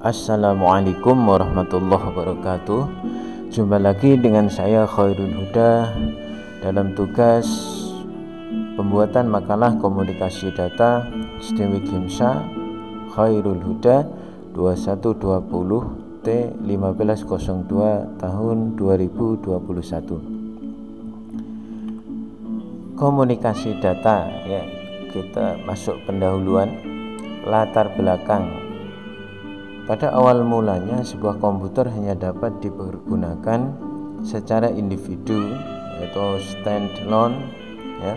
Assalamualaikum warahmatullahi wabarakatuh. Jumpa lagi dengan saya Khairul Huda dalam tugas pembuatan makalah komunikasi data STIM Wikimsa Khairul Huda 2120 T1502 tahun 2021. Komunikasi data, ya, kita masuk pendahuluan latar belakang. Pada awal mulanya sebuah komputer hanya dapat dipergunakan secara individu atau standalone, ya.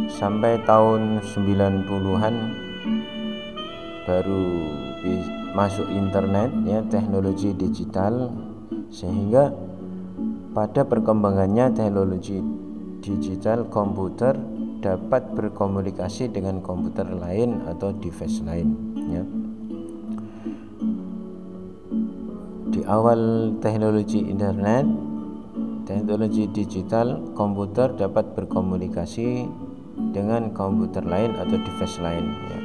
Sampai tahun 90-an baru masuk internet, ya, teknologi digital, sehingga pada perkembangannya teknologi digital komputer dapat berkomunikasi dengan komputer lain atau device lain, ya. Di awal teknologi internet, teknologi digital, komputer dapat berkomunikasi dengan komputer lain atau device lain, ya.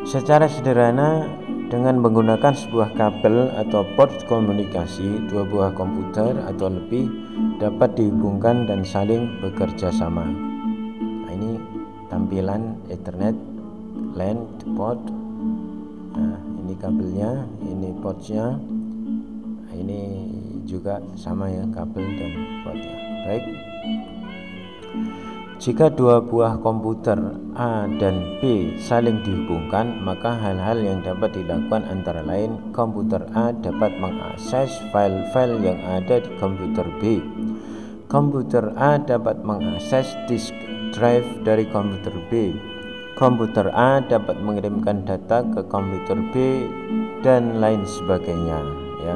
Secara sederhana, dengan menggunakan sebuah kabel atau port komunikasi, dua buah komputer atau lebih dapat dihubungkan dan saling bekerja sama. Nah, ini tampilan Ethernet LAN port. Nah, ini kabelnya, ini portnya. Nah, ini juga sama, ya, kabel dan portnya. Baik. Jika dua buah komputer A dan B saling dihubungkan, maka hal-hal yang dapat dilakukan antara lain komputer A dapat mengakses file-file yang ada di komputer B. Komputer A dapat mengakses disk drive dari komputer B. Komputer A dapat mengirimkan data ke komputer B dan lain sebagainya, ya.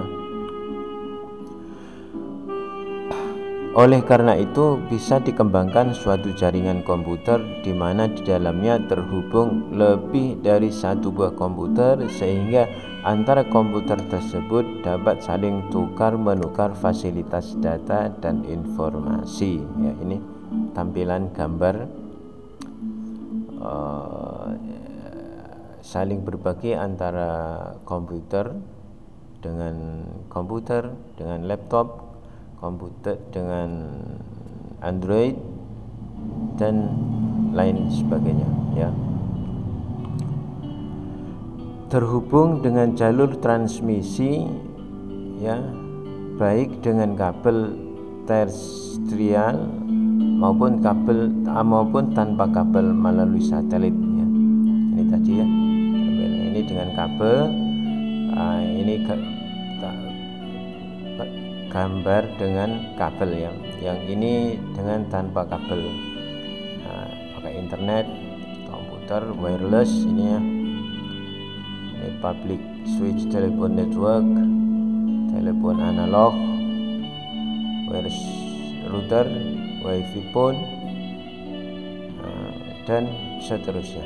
Oleh karena itu bisa dikembangkan suatu jaringan komputer di mana di dalamnya terhubung lebih dari satu buah komputer, sehingga antara komputer tersebut dapat saling tukar-menukar fasilitas data dan informasi, ya. Ini tampilan gambar saling berbagi antara komputer dengan laptop, komputer dengan Android dan lain sebagainya, ya. Terhubung dengan jalur transmisi, ya, baik dengan kabel terrestrial maupun tanpa kabel melalui satelit, ya. Ini tadi, ya, ini dengan kabel. Ini gambar dengan kabel, ya. Yang ini dengan tanpa kabel, pakai internet, komputer wireless, ini, ya. Ini public switch telepon network, telepon analog, wireless router, wifi phone, dan seterusnya.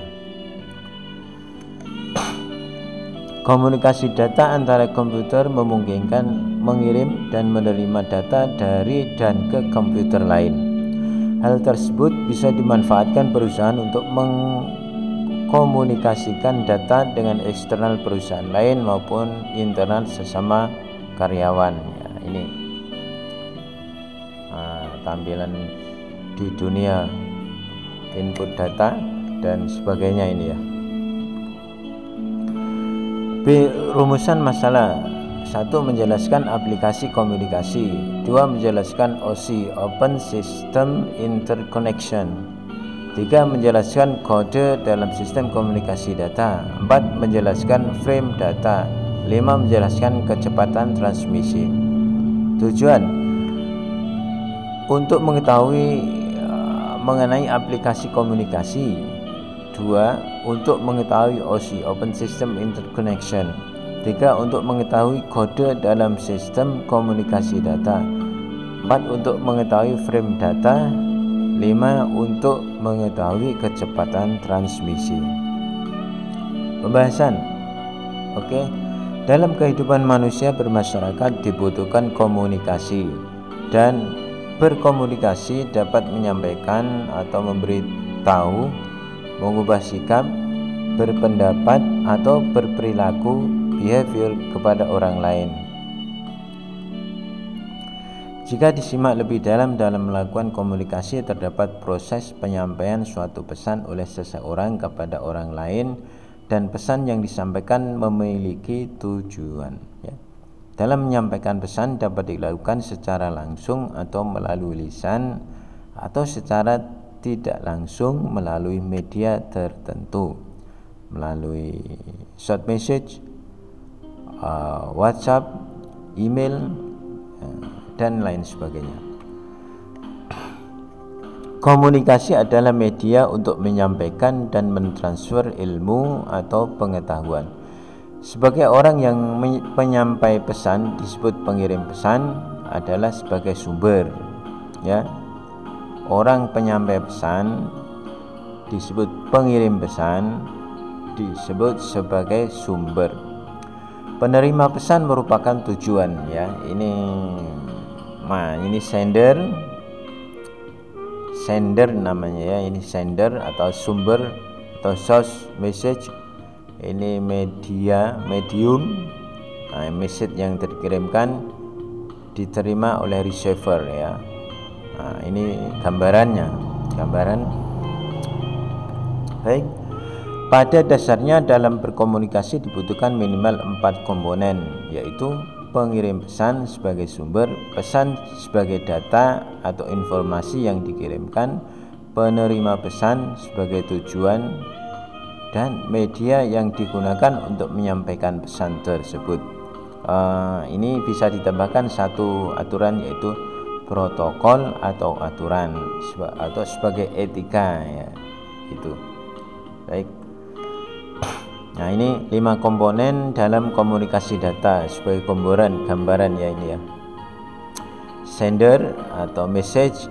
Komunikasi data antara komputer memungkinkan mengirim dan menerima data dari dan ke komputer lain. Hal tersebut bisa dimanfaatkan perusahaan untuk mengkomunikasikan data dengan eksternal perusahaan lain maupun internal sesama karyawan, ya. Ini tampilan di dunia input data dan sebagainya, ini, ya. B. Rumusan masalah. 1. Menjelaskan aplikasi komunikasi. 2. Menjelaskan OSI Open System Interconnection. 3. Menjelaskan kode dalam sistem komunikasi data. 4. Menjelaskan frame data. 5. Menjelaskan kecepatan transmisi. Tujuan untuk mengetahui mengenai aplikasi komunikasi. 2. Untuk mengetahui OSI Open System Interconnection. 3. Untuk mengetahui kode dalam sistem komunikasi data. 4. Untuk mengetahui frame data. 5. Untuk mengetahui kecepatan transmisi. Pembahasan. Oke. Dalam kehidupan manusia bermasyarakat dibutuhkan komunikasi, dan berkomunikasi dapat menyampaikan atau memberitahu mengubah sikap, berpendapat atau berperilaku behavior kepada orang lain. Jika disimak lebih dalam melakukan komunikasi, terdapat proses penyampaian suatu pesan oleh seseorang kepada orang lain, dan pesan yang disampaikan memiliki tujuan. Dalam menyampaikan pesan dapat dilakukan secara langsung atau melalui lisan, atau secara tidak langsung melalui media tertentu, melalui short message, WhatsApp, email, dan lain sebagainya. Komunikasi adalah media untuk menyampaikan dan mentransfer ilmu atau pengetahuan. Sebagai orang yang penyampai pesan disebut pengirim pesan adalah sebagai sumber, ya. Orang penyampai pesan disebut pengirim pesan disebut sebagai sumber. Penerima pesan merupakan tujuan, ya. Ini sender namanya, ya. Ini sender atau sumber atau source message. Ini medium. Message yang dikirimkan diterima oleh receiver, ya. Ini gambaran. Baik. Pada dasarnya dalam berkomunikasi dibutuhkan minimal 4 komponen, yaitu pengirim pesan sebagai sumber, pesan sebagai data atau informasi yang dikirimkan, penerima pesan sebagai tujuan, dan media yang digunakan untuk menyampaikan pesan tersebut. Ini bisa ditambahkan satu aturan, yaitu protokol atau aturan atau sebagai etika, ya. Itu. Baik. Nah, ini 5 komponen dalam komunikasi data sebagai gambaran, ya, ini, ya. Sender atau message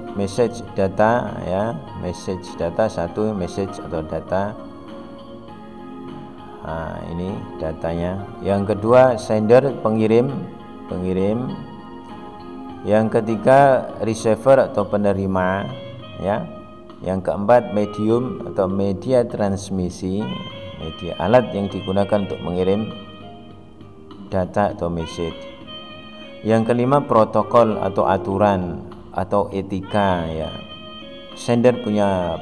data, ya. Message data, satu message atau data. Ini datanya. Yang kedua sender, pengirim. Yang ketiga receiver atau penerima, ya. Yang keempat medium atau media transmisi, media alat yang digunakan untuk mengirim data atau message. Yang kelima protokol atau aturan atau etika, ya. Sender punya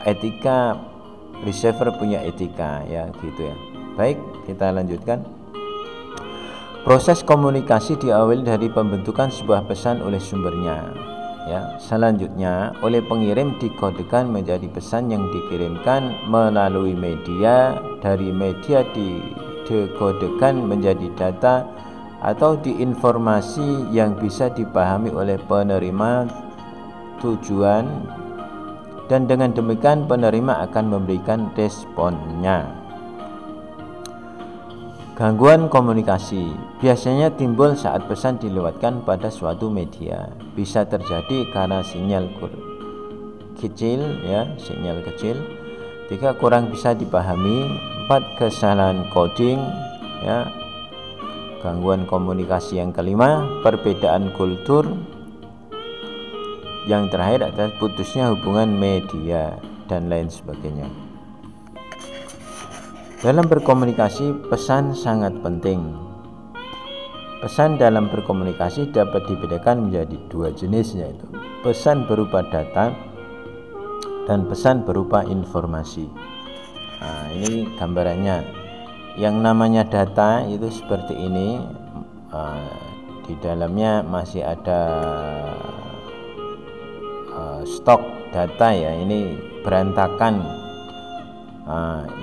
etika, receiver punya etika, ya, gitu, ya. Baik, kita lanjutkan. Proses komunikasi diawali dari pembentukan sebuah pesan oleh sumbernya, ya. Selanjutnya oleh pengirim dikodekan menjadi pesan yang dikirimkan melalui media. Dari media dikodekan menjadi data atau informasi yang bisa dipahami oleh penerima tujuan, dan dengan demikian penerima akan memberikan responnya. Gangguan komunikasi biasanya timbul saat pesan dilewatkan pada suatu media. Bisa terjadi karena sinyal kecil, ya, sinyal kecil. 3, kurang bisa dipahami. 4, kesalahan coding, ya. Gangguan komunikasi yang kelima, perbedaan kultur. Yang terakhir adalah putusnya hubungan media dan lain sebagainya. Dalam berkomunikasi, pesan sangat penting. Pesan dalam berkomunikasi dapat dibedakan menjadi 2 jenis, yaitu pesan berupa data dan pesan berupa informasi. Ini gambarannya. Yang namanya data itu seperti ini. Di dalamnya masih ada stok data, ya. Ini berantakan.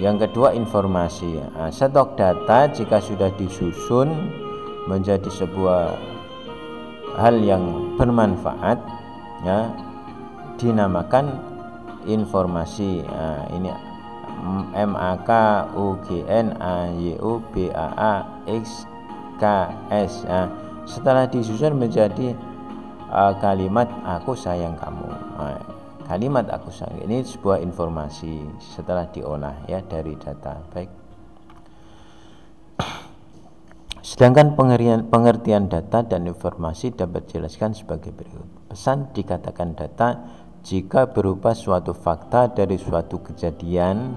Yang kedua informasi. Stok data jika sudah disusun menjadi sebuah hal yang bermanfaat, ya, dinamakan informasi. Ini MAKUGNAYUBAAXKS. Setelah disusun menjadi kalimat aku sayang kamu. Kalimat aku sayang ini sebuah informasi setelah diolah, ya, dari data. Baik. Sedangkan pengertian data dan informasi dapat dijelaskan sebagai berikut. Pesan dikatakan data Jika berupa suatu fakta dari suatu kejadian,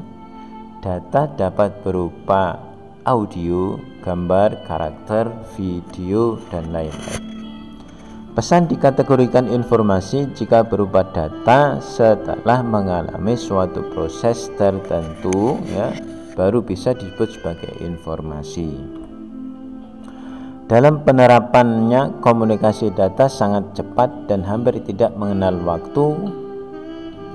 data dapat berupa audio, gambar, karakter, video, dan lain-lain. Pesan dikategorikan informasi jika berupa data setelah mengalami suatu proses tertentu, ya, baru bisa disebut sebagai informasi. Dalam penerapannya, komunikasi data sangat cepat dan hampir tidak mengenal waktu,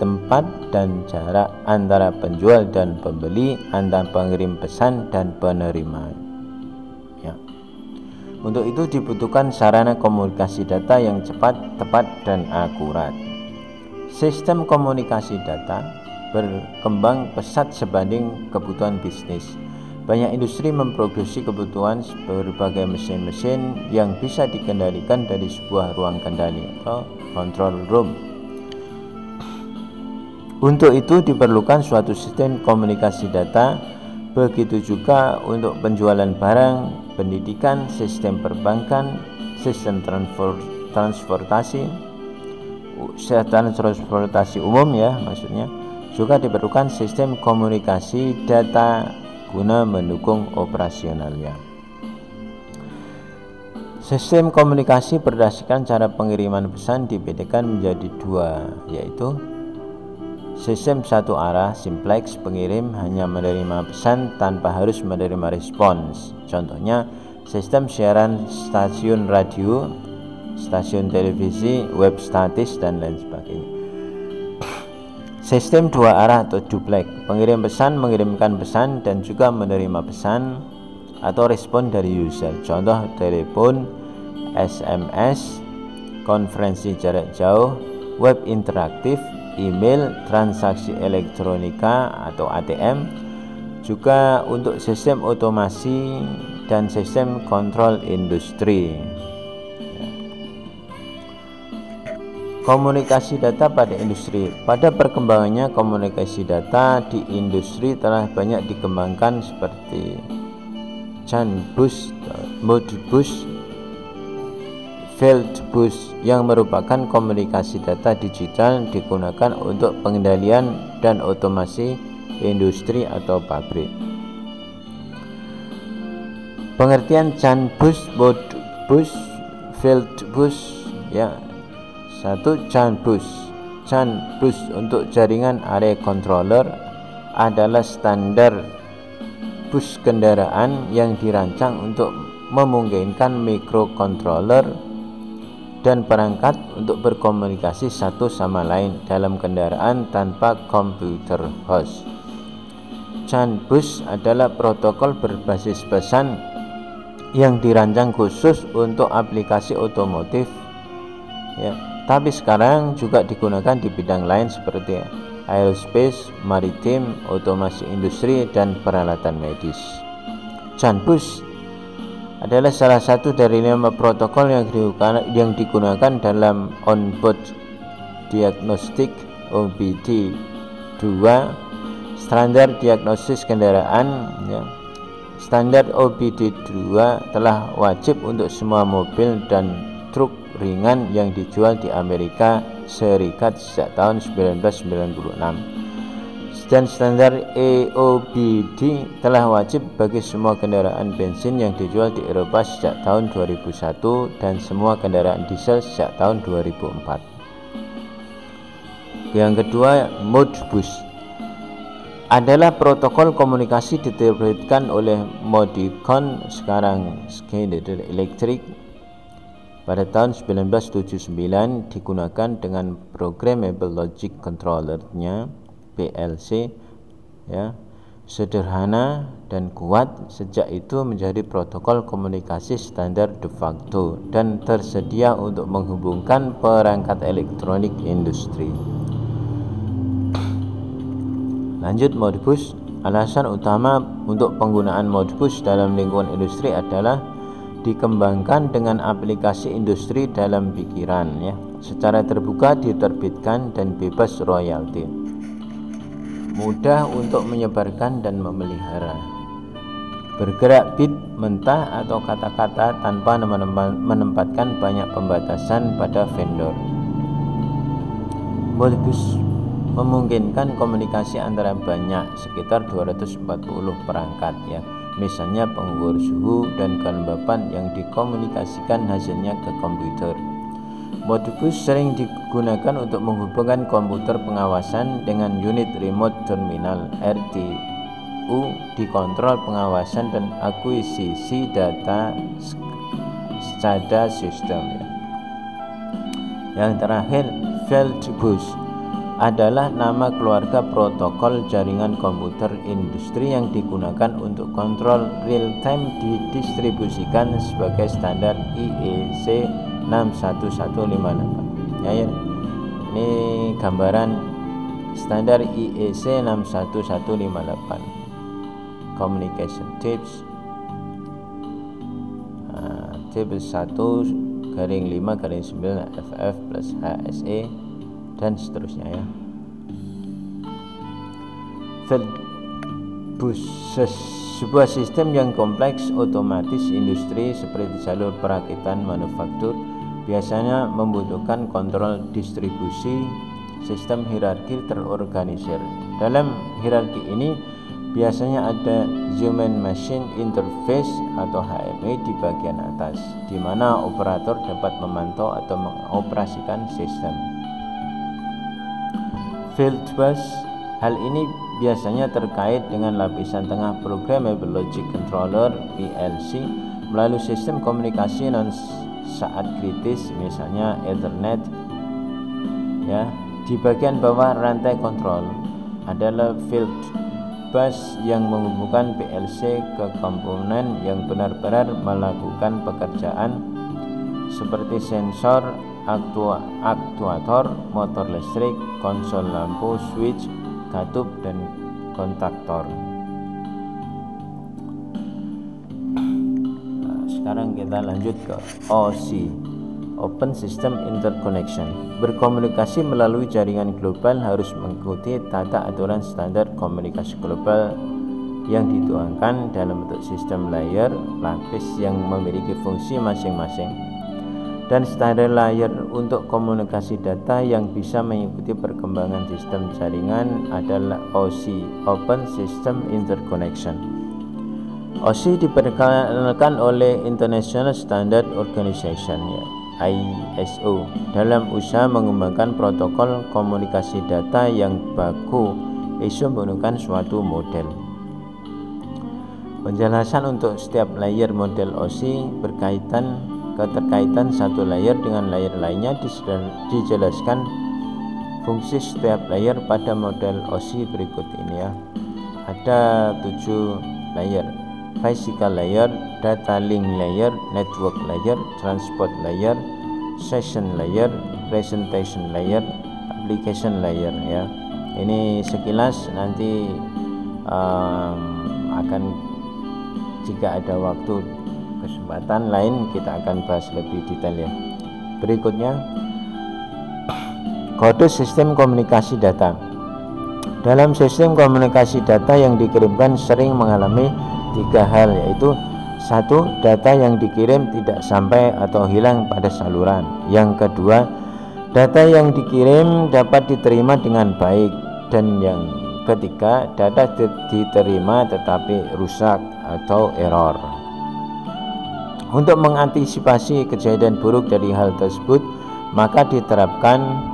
tempat, dan jarak antara penjual dan pembeli, antara pengirim pesan dan penerima. Ya. Untuk itu dibutuhkan sarana komunikasi data yang cepat, tepat, dan akurat. Sistem komunikasi data berkembang pesat sebanding kebutuhan bisnis. Banyak industri memproduksi kebutuhan berbagai mesin-mesin yang bisa dikendalikan dari sebuah ruang kendali atau control room. Untuk itu diperlukan suatu sistem komunikasi data. Begitu juga untuk penjualan barang, pendidikan, sistem perbankan, sistem transportasi umum, ya, maksudnya juga diperlukan sistem komunikasi data guna mendukung operasionalnya. Sistem komunikasi berdasarkan cara pengiriman pesan dibedakan menjadi dua, yaitu sistem satu arah simplex, pengirim hanya menerima pesan tanpa harus menerima respons. Contohnya sistem siaran stasiun radio, stasiun televisi, web statis, dan lain sebagainya. Sistem dua arah atau duplex, pengirim pesan mengirimkan pesan dan juga menerima pesan atau respon dari user. Contoh telepon, SMS, konferensi jarak jauh, web interaktif, email, transaksi elektronika atau ATM, juga untuk sistem otomasi dan sistem kontrol industri. Komunikasi data pada industri. Pada perkembangannya, komunikasi data di industri telah banyak dikembangkan seperti CAN bus, Modbus, Fieldbus yang merupakan komunikasi data digital digunakan untuk pengendalian dan otomasi industri atau pabrik. Pengertian CAN bus, Modbus, Fieldbus, ya. Satu, CAN bus. CAN bus untuk jaringan area controller adalah standar bus kendaraan yang dirancang untuk memungkinkan microcontroller dan perangkat untuk berkomunikasi satu sama lain dalam kendaraan tanpa komputer host. CAN bus adalah protokol berbasis pesan yang dirancang khusus untuk aplikasi otomotif, ya, tapi sekarang juga digunakan di bidang lain seperti aerospace, maritim, otomasi industri, dan peralatan medis. CAN bus adalah salah satu dari 5 protokol yang digunakan dalam onboard diagnostik OBD2, standar diagnosis kendaraan, ya. Standar OBD2 telah wajib untuk semua mobil dan truk ringan yang dijual di Amerika Serikat sejak tahun 1996. Dan standar EOBD telah wajib bagi semua kendaraan bensin yang dijual di Eropa sejak tahun 2001 dan semua kendaraan diesel sejak tahun 2004. Yang kedua, Modbus adalah protokol komunikasi diterbitkan oleh Modicon, sekarang Schneider Electric, pada tahun 1979, digunakan dengan Programmable Logic Controller-nya, PLC, ya, sederhana dan kuat. Sejak itu menjadi protokol komunikasi standar de facto dan tersedia untuk menghubungkan perangkat elektronik industri. Lanjut, Modbus. Alasan utama untuk penggunaan Modbus dalam lingkungan industri adalah dikembangkan dengan aplikasi industri dalam pikiran, ya, secara terbuka, diterbitkan, dan bebas royalti. Mudah untuk menyebarkan dan memelihara. Bergerak bit mentah atau kata-kata tanpa menempatkan banyak pembatasan pada vendor. Modbus memungkinkan komunikasi antara banyak sekitar 240 perangkat ya. Misalnya pengukur suhu dan kelembapan yang dikomunikasikan hasilnya ke komputer. Modbus sering digunakan untuk menghubungkan komputer pengawasan dengan unit remote terminal RTU di kontrol pengawasan dan akuisisi data SCADA system ya. Yang terakhir, Feldbus adalah nama keluarga protokol jaringan komputer industri yang digunakan untuk kontrol real-time didistribusikan sebagai standar IEC 61158 ya, ini gambaran standar IEC 61158 communication tips tips 1/5/9 FF plus HSE dan seterusnya ya. Feldbus sebuah sistem yang kompleks otomatis industri seperti jalur perakitan manufaktur biasanya membutuhkan kontrol distribusi sistem hierarki terorganisir. Dalam hierarki ini biasanya ada Human Machine Interface atau HMI di bagian atas, di mana operator dapat memantau atau mengoperasikan sistem. Fieldbus, hal ini biasanya terkait dengan lapisan tengah Programmable Logic Controller PLC melalui sistem komunikasi non saat kritis, misalnya Ethernet ya. Di bagian bawah rantai kontrol adalah Fieldbus yang menghubungkan PLC ke komponen yang benar-benar melakukan pekerjaan seperti sensor, aktuator, motor listrik, konsol lampu, switch, katup, dan kontaktor. Nah, sekarang kita lanjut ke OSI, Open System Interconnection. Berkomunikasi melalui jaringan global harus mengikuti tata aturan standar komunikasi global yang dituangkan dalam bentuk sistem layer lapis yang memiliki fungsi masing-masing dan standar layer untuk komunikasi data yang bisa mengikuti perkembangan sistem jaringan adalah OSI, Open System Interconnection. OSI diperkenalkan oleh International Standard Organization ya, ISO, dalam usaha mengembangkan protokol komunikasi data yang baku. ISO menggunakan suatu model. Penjelasan untuk setiap layer model OSI keterkaitan satu layer dengan layer lainnya dijelaskan fungsi setiap layer pada model OSI berikut ini ya. Ada 7 layer: physical layer, data link layer, network layer, transport layer, session layer, presentation layer, application layer ya. Ini sekilas, nanti akan jika ada waktu kesempatan lain kita akan bahas lebih detail ya. Berikutnya, kode sistem komunikasi data. Dalam sistem komunikasi data yang dikirimkan sering mengalami 3 hal, yaitu 1. Data yang dikirim tidak sampai atau hilang pada saluran. Yang kedua, data yang dikirim dapat diterima dengan baik. Dan yang ketiga, data diterima tetapi rusak atau error. Untuk mengantisipasi kejadian buruk dari hal tersebut, maka diterapkan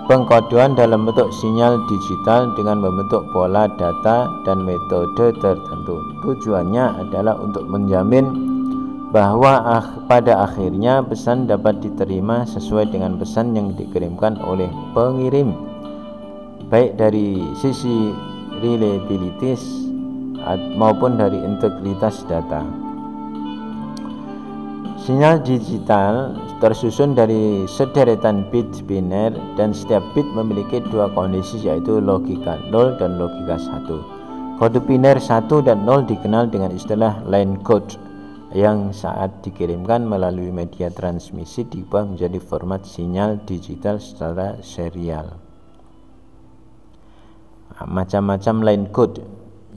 pengkodean dalam bentuk sinyal digital dengan membentuk pola data dan metode tertentu. Tujuannya adalah untuk menjamin bahwa pada akhirnya pesan dapat diterima sesuai dengan pesan yang dikirimkan oleh pengirim, baik dari sisi reliability maupun dari integritas data. Sinyal digital tersusun dari sederetan bit biner dan setiap bit memiliki 2 kondisi, yaitu logika 0 dan logika 1. Kode biner 1 dan 0 dikenal dengan istilah line code yang saat dikirimkan melalui media transmisi diubah menjadi format sinyal digital secara serial. Macam-macam line code: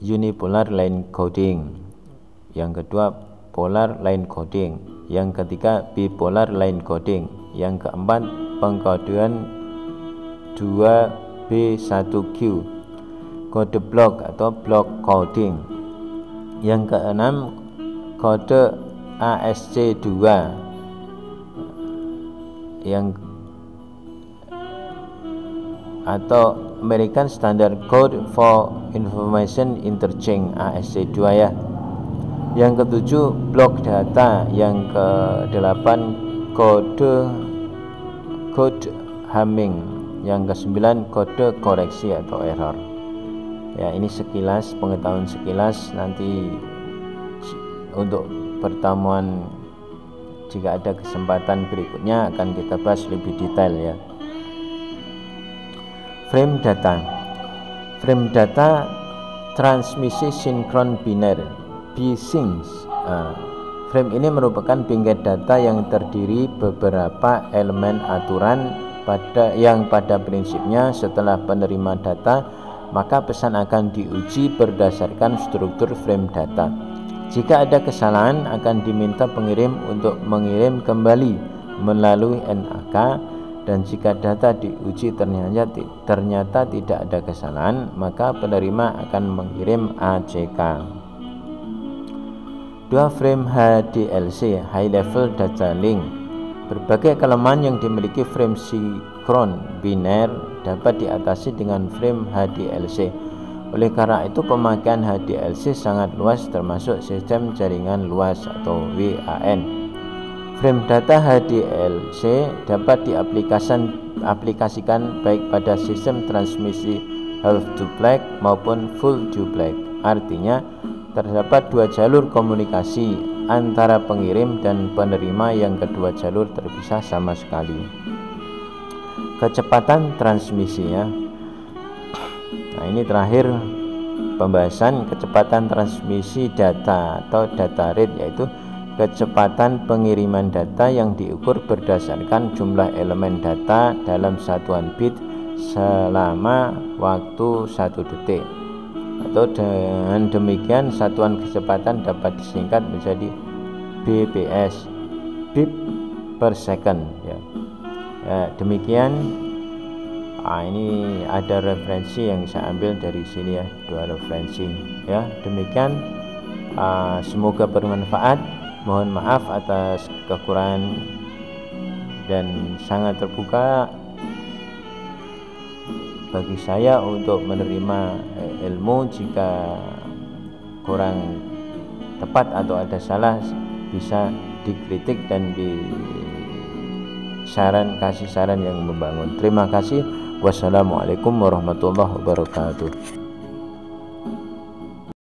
unipolar line coding, yang kedua polar line coding, yang ketiga bipolar line coding, yang keempat pengkodean 2B1Q, kode blok atau block coding. Yang keenam, kode ASC2 yang atau American Standard Code for Information Interchange, ASC2 ya. Yang ketujuh, blok data. Yang kedelapan, kode Hamming. Yang kesembilan, kode koreksi atau error. Ya, ini sekilas pengetahuan sekilas. Nanti untuk pertemuan jika ada kesempatan berikutnya akan kita bahas lebih detail ya. Frame data. Frame data transmisi sinkron biner, BSync. Frame ini merupakan bingkai data yang terdiri beberapa elemen aturan yang pada prinsipnya setelah penerima data maka pesan akan diuji berdasarkan struktur frame data. Jika ada kesalahan akan diminta pengirim untuk mengirim kembali melalui NAK, dan jika data diuji ternyata tidak ada kesalahan maka penerima akan mengirim ACK. 2. Frame HDLC, High Level Data Link. Berbagai kelemahan yang dimiliki frame sinkron biner dapat diatasi dengan frame HDLC. Oleh karena itu pemakaian HDLC sangat luas termasuk sistem jaringan luas atau WAN. Frame data HDLC dapat diaplikasikan baik pada sistem transmisi half duplex maupun full duplex. Artinya terdapat dua jalur komunikasi antara pengirim dan penerima yang kedua jalur terpisah sama sekali. Kecepatan transmisi ya. Nah, ini terakhir pembahasan kecepatan transmisi data atau data rate, yaitu kecepatan pengiriman data yang diukur berdasarkan jumlah elemen data dalam satuan bit selama waktu 1 detik. Atau dengan demikian satuan kecepatan dapat disingkat menjadi BPS, bit per second ya. Demikian. Ini ada referensi yang saya ambil dari sini ya, 2 referensi ya. Demikian, semoga bermanfaat. Mohon maaf atas kekurangan dan sangat terbuka bagi saya untuk menerima ilmu. Jika kurang tepat atau ada salah bisa dikritik dan kasih saran yang membangun. Terima kasih. Wassalamualaikum warahmatullahi wabarakatuh.